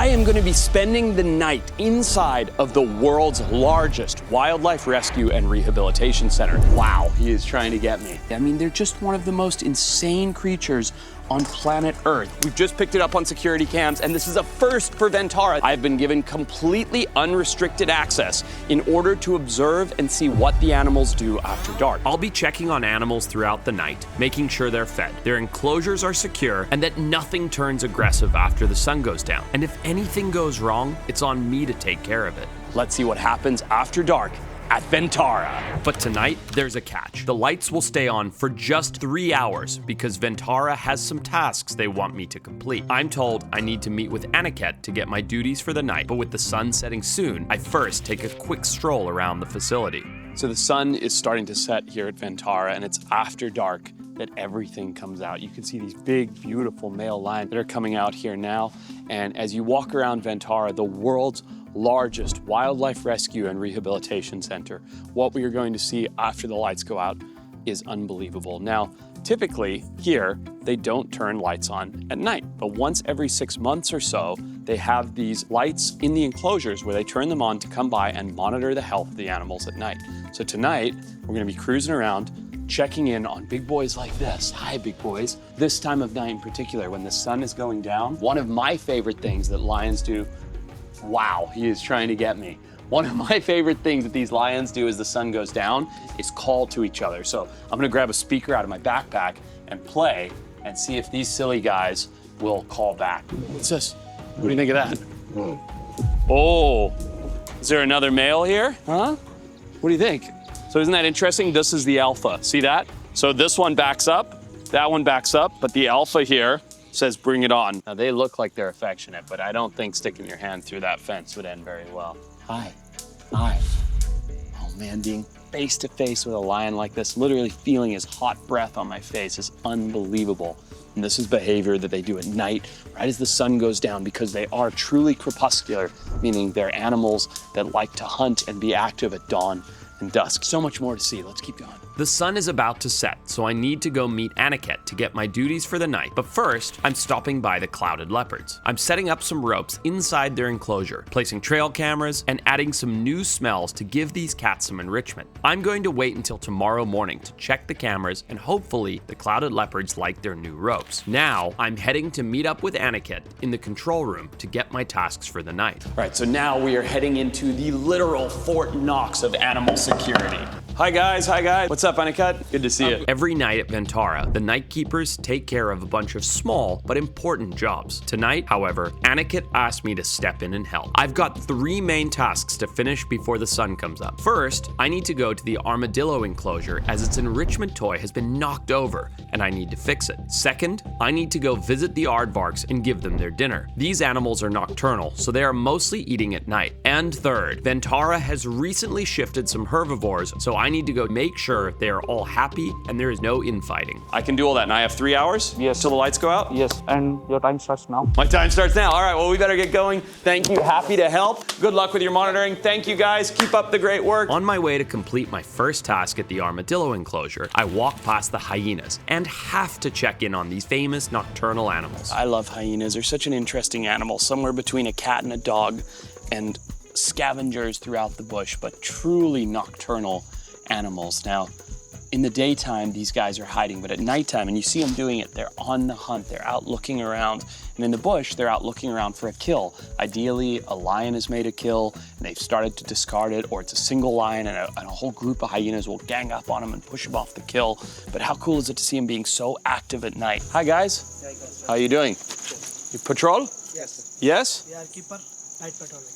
I am going to be spending the night inside of the world's largest wildlife rescue and rehabilitation center. Wow, he is trying to get me. I mean, they're just one of the most insane creatures on planet Earth. We've just picked it up on security cams, and this is a first for Vantara. I've been given completely unrestricted access in order to observe and see what the animals do after dark. I'll be checking on animals throughout the night, making sure they're fed, their enclosures are secure, and that nothing turns aggressive after the sun goes down. And if anything goes wrong, it's on me to take care of it. Let's see what happens after dark at Vantara. But tonight, there's a catch. The lights will stay on for just 3 hours because Vantara has some tasks they want me to complete. I'm told I need to meet with Aniket to get my duties for the night, but with the sun setting soon, I first take a quick stroll around the facility. So the sun is starting to set here at Vantara, and it's after dark that everything comes out. You can see these big, beautiful male lions that are coming out here now. And as you walk around Vantara, the world's largest wildlife rescue and rehabilitation center, what we are going to see after the lights go out is unbelievable. Now, typically here, they don't turn lights on at night, but once every 6 months or so, they have these lights in the enclosures where they turn them on to come by and monitor the health of the animals at night. So tonight, we're gonna be cruising around, checking in on big boys like this. Hi, big boys. This time of night in particular, when the sun is going down, one of my favorite things that lions do. Wow, he is trying to get me. One of my favorite things that these lions do as the sun goes down is call to each other. So I'm gonna grab a speaker out of my backpack and play and see if these silly guys will call back. What's this? What do you think of that? Oh, is there another male here? Huh? What do you think? So isn't that interesting? This is the alpha, see that? So this one backs up, that one backs up, but the alpha here says bring it on. Now they look like they're affectionate, but I don't think sticking your hand through that fence would end very well. Hi, hi. Oh man, being face to face with a lion like this, literally feeling his hot breath on my face is unbelievable. And this is behavior that they do at night, right as the sun goes down, because they are truly crepuscular, meaning they're animals that like to hunt and be active at dawn and dusk. So much more to see, let's keep going. The sun is about to set, so I need to go meet Aniket to get my duties for the night. But first, I'm stopping by the clouded leopards. I'm setting up some ropes inside their enclosure, placing trail cameras, and adding some new smells to give these cats some enrichment. I'm going to wait until tomorrow morning to check the cameras, and hopefully the clouded leopards like their new ropes. Now, I'm heading to meet up with Aniket in the control room to get my tasks for the night. All right, so now we are heading into the literal Fort Knox of animal security. Hi guys, hi guys. What's up, Aniket? Good to see you. Every night at Vantara, the night keepers take care of a bunch of small but important jobs. Tonight, however, Aniket asked me to step in and help. I've got 3 main tasks to finish before the sun comes up. First, I need to go to the armadillo enclosure as its enrichment toy has been knocked over and I need to fix it. Second, I need to go visit the aardvarks and give them their dinner. These animals are nocturnal, so they are mostly eating at night. And third, Vantara has recently shifted some herbivores, so I need to go make sure they are all happy and there is no infighting. I can do all that, and I have 3 hours? Yes. Till the lights go out? Yes, and your time starts now. My time starts now. All right, well, we better get going. Thank you, happy to help. Good luck with your monitoring. Thank you, guys. Keep up the great work. On my way to complete my first task at the armadillo enclosure, I walk past the hyenas and have to check in on these famous nocturnal animals. I love hyenas. They're such an interesting animal, somewhere between a cat and a dog, and scavengers throughout the bush, but truly nocturnal animals. Now, in the daytime, these guys are hiding, but at nighttime, and you see them doing it, they're on the hunt. They're out looking around. And in the bush, they're out looking around for a kill. Ideally, a lion has made a kill, and they've started to discard it, or it's a single lion, and a whole group of hyenas will gang up on him and push him off the kill. But how cool is it to see him being so active at night? Hi, guys. Hi, guys. How are you doing? You patrol? Yes, sir. Yes? We are keeper, night patrolling.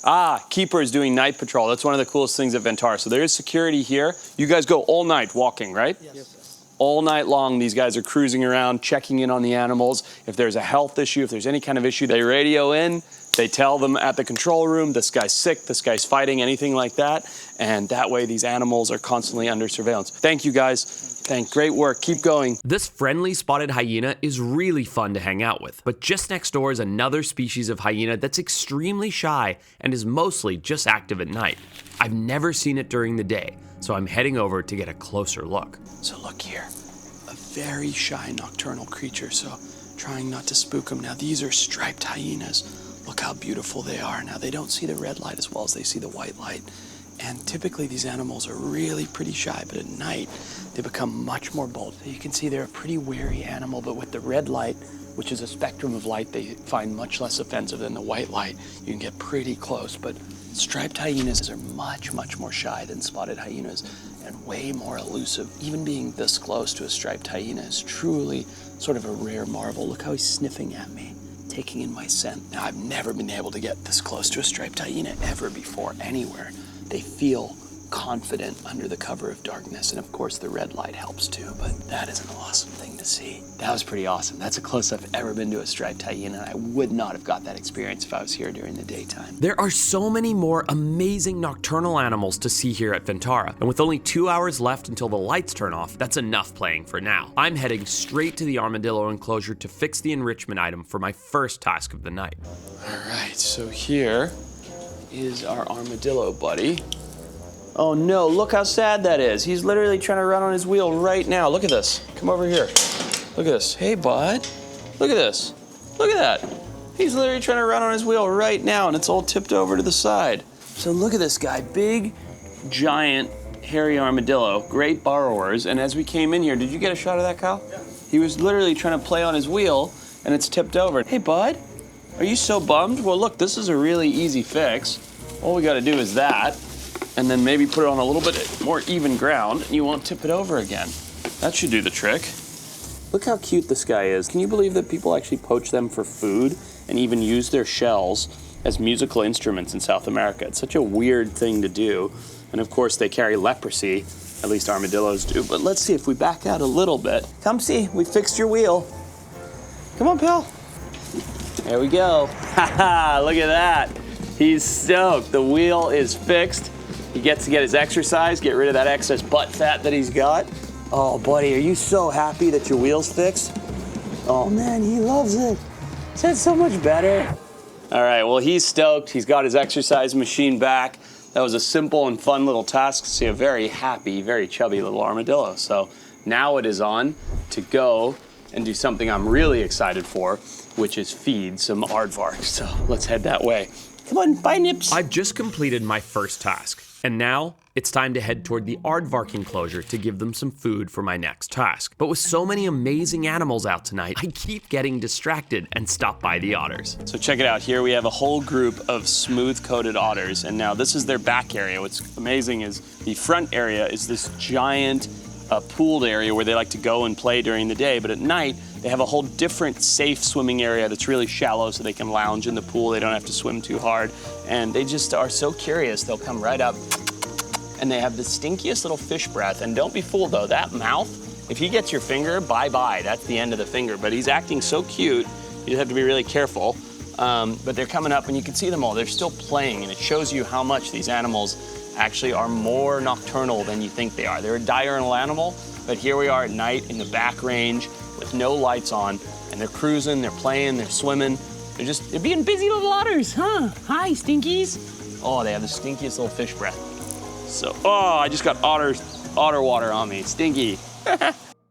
Ah, keeper is doing night patrol. That's one of the coolest things at Vantara. So there is security here. You guys go all night walking, right? Yes, sir. All night long, these guys are cruising around, checking in on the animals. If there's a health issue, if there's any kind of issue, they radio in. They tell them at the control room, this guy's sick, this guy's fighting, anything like that. And that way, these animals are constantly under surveillance. Thank you, guys. Great work. Keep going. This friendly spotted hyena is really fun to hang out with, but just next door is another species of hyena that's extremely shy and is mostly just active at night. I've never seen it during the day, so I'm heading over to get a closer look. So look here, a very shy nocturnal creature, so trying not to spook them. Now these are striped hyenas. Look how beautiful they are. Now, they don't see the red light as well as they see the white light. And typically these animals are really pretty shy, but at night they become much more bold. So you can see they're a pretty wary animal, but with the red light, which is a spectrum of light they find much less offensive than the white light, you can get pretty close. But striped hyenas are much, much more shy than spotted hyenas and way more elusive. Even being this close to a striped hyena is truly sort of a rare marvel. Look how he's sniffing at me, taking in my scent. Now, I've never been able to get this close to a striped hyena ever before, anywhere. They feel confident under the cover of darkness, and of course the red light helps too, but that is an awesome thing to see. That was pretty awesome. That's the closest I've ever been to a striped hyena, and I would not have got that experience if I was here during the daytime. There are so many more amazing nocturnal animals to see here at Vantara, and with only 2 hours left until the lights turn off, that's enough playing for now. I'm heading straight to the armadillo enclosure to fix the enrichment item for my first task of the night. All right, so here is our armadillo buddy. Oh no, look how sad that is. He's literally trying to run on his wheel right now. Look at this. Come over here. Look at this. Hey, bud. Look at this. Look at that. He's literally trying to run on his wheel right now, and it's all tipped over to the side. So look at this guy. Big, giant, hairy armadillo. Great borrowers. And as we came in here, did you get a shot of that, Kyle? Yeah. He was literally trying to play on his wheel, and it's tipped over. Hey, bud. Are you so bummed? Well, look, this is a really easy fix. All we got to do is that, and then maybe put it on a little bit more even ground, and you won't tip it over again. That should do the trick. Look how cute this guy is. Can you believe that people actually poach them for food and even use their shells as musical instruments in South America? It's such a weird thing to do. And of course they carry leprosy, at least armadillos do. But let's see if we back out a little bit. Come see, we fixed your wheel. Come on, pal. There we go. Haha, look at that. He's stoked. The wheel is fixed. He gets to get his exercise, get rid of that excess butt fat that he's got. Oh, buddy, are you so happy that your wheel's fixed? Oh, man, he loves it. That's so much better. All right, well, he's stoked. He's got his exercise machine back. That was a simple and fun little task to see a very happy, very chubby little armadillo. So now it is on to go and do something I'm really excited for, which is feed some aardvarks. So let's head that way. Come on, bye, Nips. I've just completed my first task, and now it's time to head toward the aardvark enclosure to give them some food for my next task. But with so many amazing animals out tonight, I keep getting distracted and stop by the otters. So check it out. Here we have a whole group of smooth-coated otters, and now this is their back area. What's amazing is the front area is this giant pooled area where they like to go and play during the day, but at night they have a whole different safe swimming area that's really shallow so they can lounge in the pool. They don't have to swim too hard, and they just are so curious. They'll come right up, and they have the stinkiest little fish breath. And don't be fooled though, that mouth, if he gets your finger, bye-bye, that's the end of the finger. But he's acting so cute, you have to be really careful. But they're coming up and you can see them all. They're still playing, and it shows you how much these animals actually are more nocturnal than you think they are. They're a diurnal animal, but here we are at night in the back range with no lights on, and they're cruising, they're playing, they're swimming. They're being busy little otters, huh? Hi, stinkies. Oh, they have the stinkiest little fish breath. So, oh, I just got otter water on me, stinky.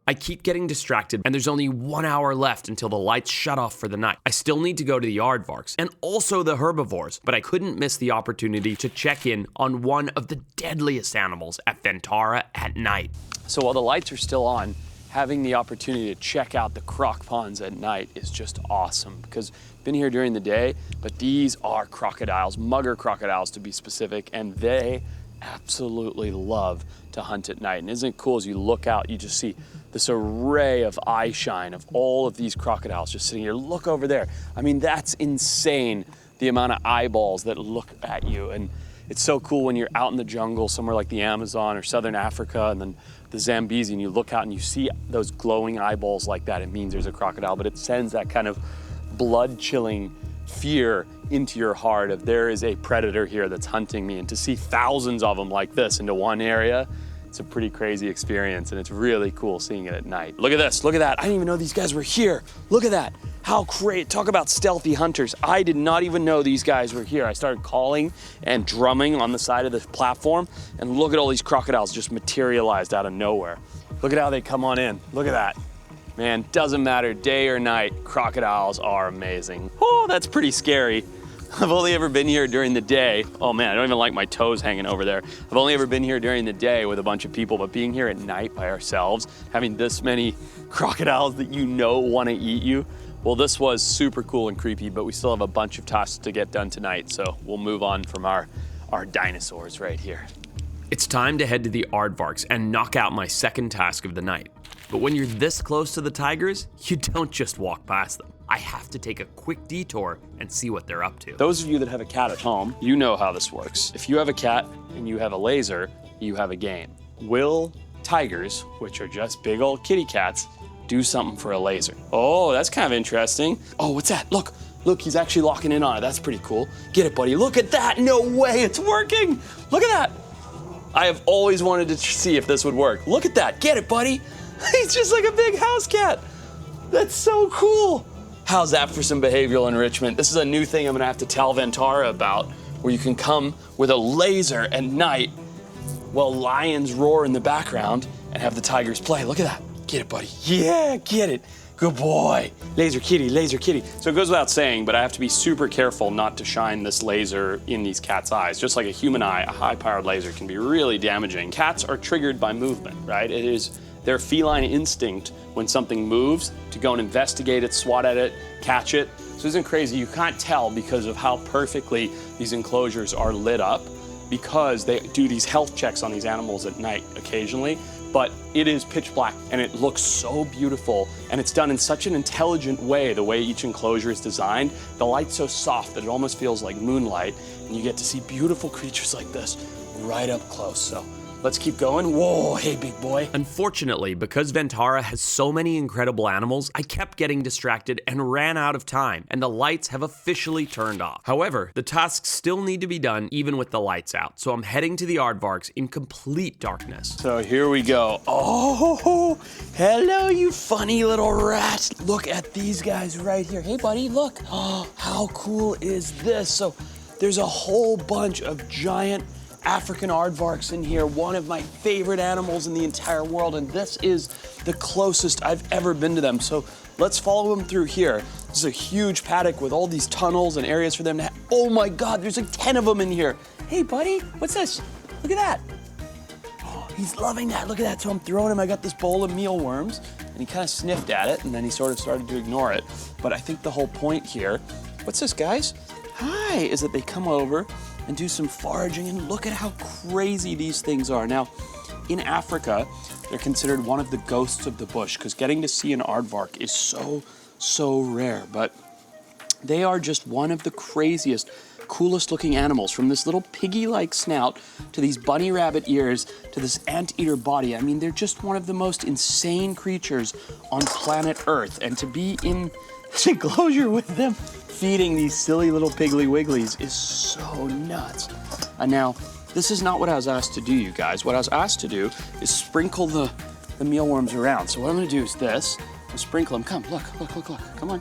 I keep getting distracted, and there's only 1 hour left until the lights shut off for the night. I still need to go to the aardvarks and also the herbivores, but I couldn't miss the opportunity to check in on one of the deadliest animals at Vantara at night. So while the lights are still on, having the opportunity to check out the croc ponds at night is just awesome, because I've been here during the day, but these are crocodiles, mugger crocodiles to be specific, and they absolutely love to hunt at night. And isn't it cool, as you look out, you just see this array of eye shine of all of these crocodiles just sitting here. Look over there. I mean, that's insane, the amount of eyeballs that look at you. And it's so cool when you're out in the jungle somewhere like the Amazon or Southern Africa and then the Zambezi, and you look out and you see those glowing eyeballs like that. It means there's a crocodile, but it sends that kind of blood-chilling fear into your heart of there is a predator here that's hunting me. And to see thousands of them like this into one area, it's a pretty crazy experience, and it's really cool seeing it at night. Look at this, look at that. I didn't even know these guys were here. Look at that, how great. Talk about stealthy hunters. I did not even know these guys were here. I started calling and drumming on the side of the platform, and look at all these crocodiles just materialized out of nowhere. Look at how they come on in, look at that. Man, doesn't matter day or night, crocodiles are amazing. Oh, that's pretty scary. I've only ever been here during the day. Oh man, I don't even like my toes hanging over there. I've only ever been here during the day with a bunch of people, but being here at night by ourselves, having this many crocodiles that you know want to eat you, well, this was super cool and creepy, but we still have a bunch of tasks to get done tonight, so we'll move on from our dinosaurs right here. It's time to head to the aardvarks and knock out my second task of the night. But when you're this close to the tigers, you don't just walk past them. I have to take a quick detour and see what they're up to. Those of you that have a cat at home, you know how this works. If you have a cat and you have a laser, you have a game. Will tigers, which are just big old kitty cats, do something for a laser? Oh, that's kind of interesting. Oh, what's that? Look, he's actually locking in on it. That's pretty cool. Get it, buddy. Look at that. No way, it's working. Look at that. I have always wanted to see if this would work. Look at that. Get it, buddy. He's just like a big house cat. That's so cool. How's that for some behavioral enrichment? This is a new thing I'm gonna have to tell Vantara about, where you can come with a laser at night while lions roar in the background and have the tigers play. Look at that. Get it, buddy. Yeah, get it. Good boy. Laser kitty, laser kitty. So it goes without saying, but I have to be super careful not to shine this laser in these cats' eyes. Just like a human eye, a high-powered laser can be really damaging. Cats are triggered by movement, right? It is their feline instinct when something moves to go and investigate it, swat at it, catch it. So isn't crazy? You can't tell because of how perfectly these enclosures are lit up, because they do these health checks on these animals at night occasionally, but it is pitch black and it looks so beautiful, and it's done in such an intelligent way, the way each enclosure is designed. The light's so soft that it almost feels like moonlight, and you get to see beautiful creatures like this right up close. So let's keep going. Whoa, hey, big boy. Unfortunately, because Vantara has so many incredible animals, I kept getting distracted and ran out of time, and the lights have officially turned off. However, the tasks still need to be done even with the lights out, so I'm heading to the aardvarks in complete darkness. So here we go. Oh, hello, you funny little rat. Look at these guys right here. Hey, buddy, look. Oh, how cool is this? So there's a whole bunch of giant African aardvarks in here, one of my favorite animals in the entire world, and this is the closest I've ever been to them. So let's follow them through here. This is a huge paddock with all these tunnels and areas for them to oh my God, there's like 10 of them in here. Hey buddy, what's this? Look at that. Oh, he's loving that, look at that. So I'm throwing him, I got this bowl of mealworms, and he kind of sniffed at it, and then he sort of started to ignore it. But I think the whole point here, what's this, guys? Hi, is that they come over and do some foraging, and look at how crazy these things are. Now, in Africa, they're considered one of the ghosts of the bush, because getting to see an aardvark is so rare, but they are just one of the craziest, coolest looking animals, from this little piggy-like snout to these bunny rabbit ears to this anteater body. I mean, they're just one of the most insane creatures on planet Earth, and to be in this enclosure with them feeding these silly little piggly wigglies is so nuts. And now, this is not what I was asked to do, you guys. What I was asked to do is sprinkle the mealworms around. So what I'm gonna do is this. I'll sprinkle them. Come, look, come on.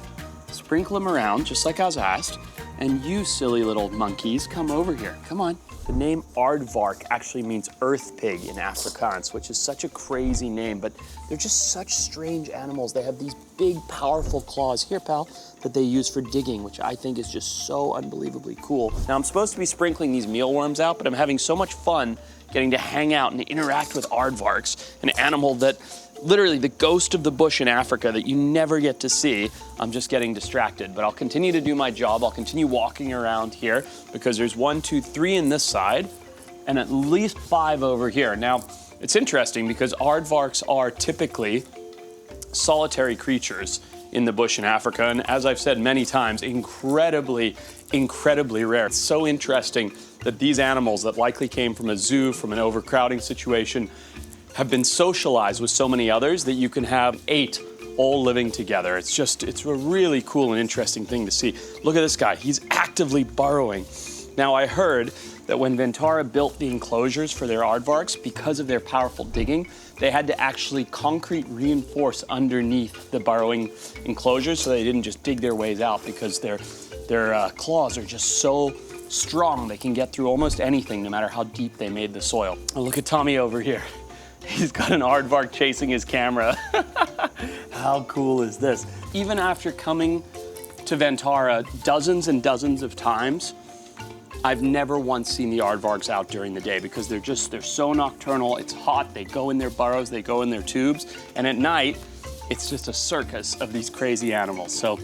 Sprinkle them around, just like I was asked. And you silly little monkeys, come over here, come on. The name aardvark actually means earth pig in Afrikaans, which is such a crazy name, but they're just such strange animals. They have these big, powerful claws, here, pal, that they use for digging, which I think is just so unbelievably cool. Now, I'm supposed to be sprinkling these mealworms out, but I'm having so much fun getting to hang out and interact with aardvarks, an animal that literally the ghost of the bush in Africa that you never get to see. I'm just getting distracted, but I'll continue to do my job. I'll continue walking around here because there's 1, 2, 3 in this side and at least 5 over here. Now, it's interesting because aardvarks are typically solitary creatures in the bush in Africa, and as I've said many times, incredibly rare. It's so interesting that these animals that likely came from a zoo, from an overcrowding situation, have been socialized with so many others that you can have 8 all living together. It's a really cool and interesting thing to see. Look at this guy, he's actively burrowing. Now, I heard that when Vantara built the enclosures for their aardvarks, because of their powerful digging, they had to actually concrete reinforce underneath the burrowing enclosures so they didn't just dig their ways out, because their claws are just so strong they can get through almost anything, no matter how deep they made the soil. Oh, look at Tommy over here. He's got an aardvark chasing his camera. How cool is this? Even after coming to Vantara dozens and dozens of times. I've never once seen the aardvarks out during the day because they're so nocturnal. It's hot, they go in their burrows, they go in their tubes, and at night, it's just a circus of these crazy animals. So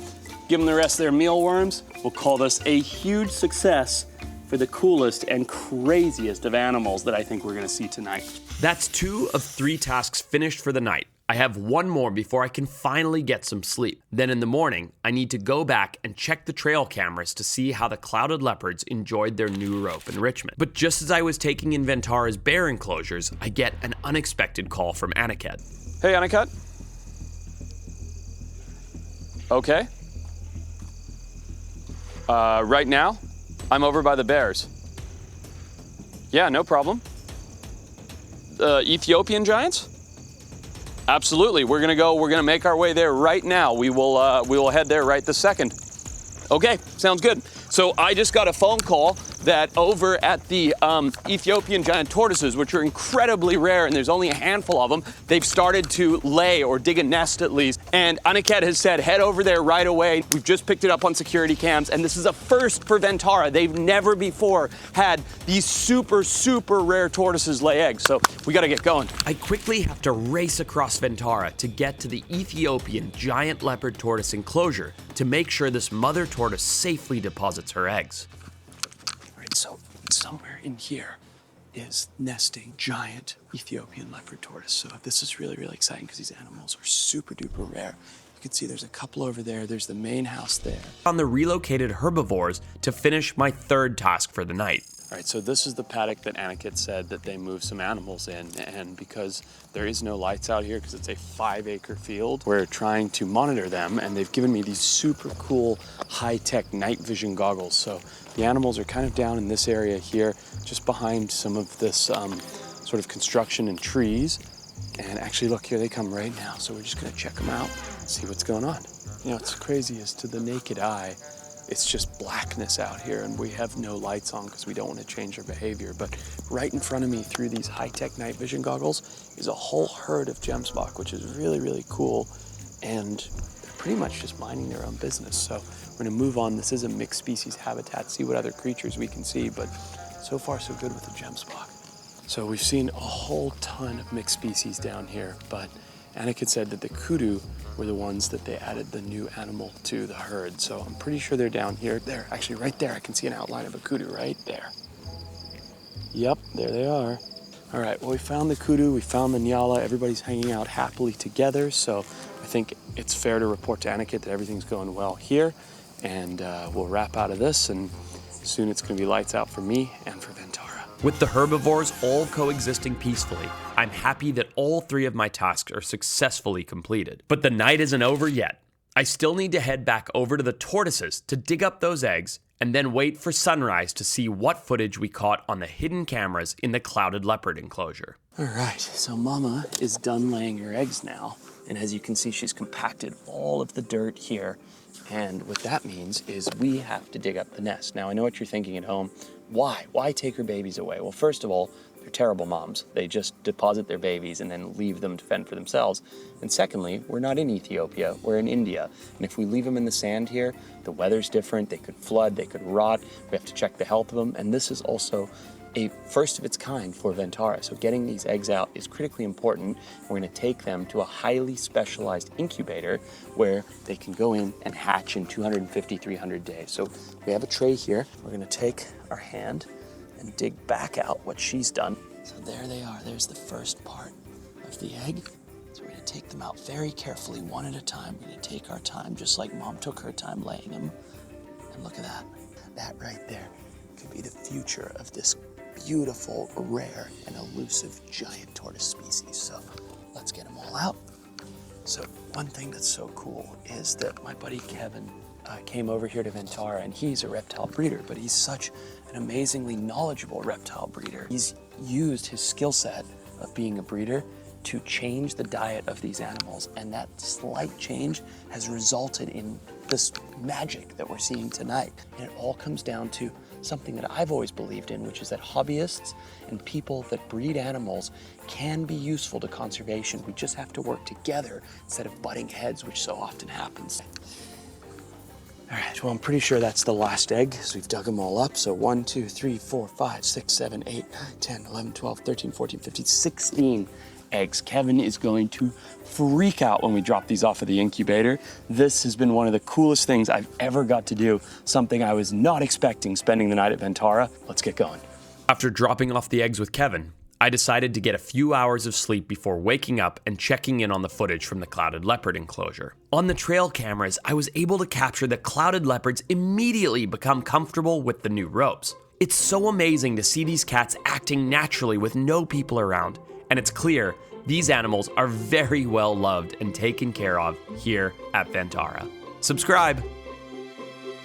give them the rest of their mealworms. We'll call this a huge success for the coolest and craziest of animals that I think we're gonna see tonight. That's 2 of 3 tasks finished for the night. I have 1 more before I can finally get some sleep. Then in the morning, I need to go back and check the trail cameras to see how the clouded leopards enjoyed their new rope enrichment. But just as I was taking in Vantara's bear enclosures, I get an unexpected call from Aniket. Hey, Aniket. Okay. Right now, I'm over by the bears. Yeah, no problem. Ethiopian giants? Absolutely, we're gonna make our way there right now. We will head there right this second. Okay, sounds good. So I just got a phone call that over at the Ethiopian giant tortoises, which are incredibly rare and there's only a handful of them, they've started to lay or dig a nest at least. And Aniket has said, head over there right away. We've just picked it up on security cams and this is a first for Vantara. They've never before had these super, super rare tortoises lay eggs. So we gotta get going. I quickly have to race across Vantara to get to the Ethiopian giant leopard tortoise enclosure to make sure this mother tortoise safely deposits her eggs. All right, so somewhere in here is nesting giant Ethiopian leopard tortoise. So this is really, really exciting because these animals are super duper rare. You can see there's a couple over there. There's the main house there. On the relocated herbivores to finish my 3rd task for the night. All right, so this is the paddock that Aniket said that they moved some animals in, and because there is no lights out here, because it's a 5-acre field, we're trying to monitor them, and they've given me these super cool high-tech night vision goggles. So the animals are kind of down in this area here, just behind some of this sort of construction and trees. And actually, look, here they come right now. So we're just gonna check them out, see what's going on. You know, what's crazy is to the naked eye, it's just blackness out here and we have no lights on because we don't want to change their behavior. But right in front of me through these high-tech night vision goggles is a whole herd of gemsbok, which is really, really cool. And they're pretty much just minding their own business. So we're gonna move on. This is a mixed species habitat, see what other creatures we can see, but so far so good with the gemsbok. So we've seen a whole ton of mixed species down here, but Aniket said that the kudu were the ones that they added the new animal to the herd. So I'm pretty sure they're down here. There, actually right there, I can see an outline of a kudu right there. Yep, there they are. All right, well, we found the kudu, we found the nyala. Everybody's hanging out happily together. So I think it's fair to report to Aniket that everything's going well here. And we'll wrap out of this, and soon it's gonna be lights out for me and for Vantara. With the herbivores all coexisting peacefully, I'm happy that all 3 of my tasks are successfully completed. But the night isn't over yet. I still need to head back over to the tortoises to dig up those eggs and then wait for sunrise to see what footage we caught on the hidden cameras in the clouded leopard enclosure. All right, so Mama is done laying her eggs now. And as you can see, she's compacted all of the dirt here. And what that means is we have to dig up the nest. Now, I know what you're thinking at home. Why? Why take her babies away? Well, first of all, they're terrible moms. They just deposit their babies and then leave them to fend for themselves. And secondly, we're not in Ethiopia, we're in India. And if we leave them in the sand here, the weather's different, they could flood, they could rot, we have to check the health of them. And this is also a first of its kind for Vantara. So getting these eggs out is critically important. We're gonna take them to a highly specialized incubator where they can go in and hatch in 250, 300 days. So we have a tray here. We're gonna take our hand and dig back out what she's done. So there they are, there's the first part of the egg. So we're gonna take them out very carefully, one at a time. We're gonna take our time, just like Mom took her time laying them. And look at that. That right there could be the future of this beautiful, rare, and elusive giant tortoise species. So let's get them all out. So one thing that's so cool is that my buddy Kevin came over here to Vantara, and he's a reptile breeder, but he's such an amazingly knowledgeable reptile breeder. He's used his skill set of being a breeder to change the diet of these animals, and that slight change has resulted in this magic that we're seeing tonight. And it all comes down to something that I've always believed in, which is that hobbyists and people that breed animals can be useful to conservation. We just have to work together instead of butting heads, which so often happens. All right, well, I'm pretty sure that's the last egg, because we've dug them all up. So 1, 2, 3, 4, 5, 6, 7, 8, 9, 10, 11, 12, 13, 14, 15, 16 eggs. Kevin is going to freak out when we drop these off of the incubator. This has been one of the coolest things I've ever got to do, something I was not expecting spending the night at Vantara. Let's get going. After dropping off the eggs with Kevin, I decided to get a few hours of sleep before waking up and checking in on the footage from the clouded leopard enclosure. On the trail cameras, I was able to capture the clouded leopards immediately become comfortable with the new ropes. It's so amazing to see these cats acting naturally with no people around, and it's clear these animals are very well loved and taken care of here at Vantara. Subscribe!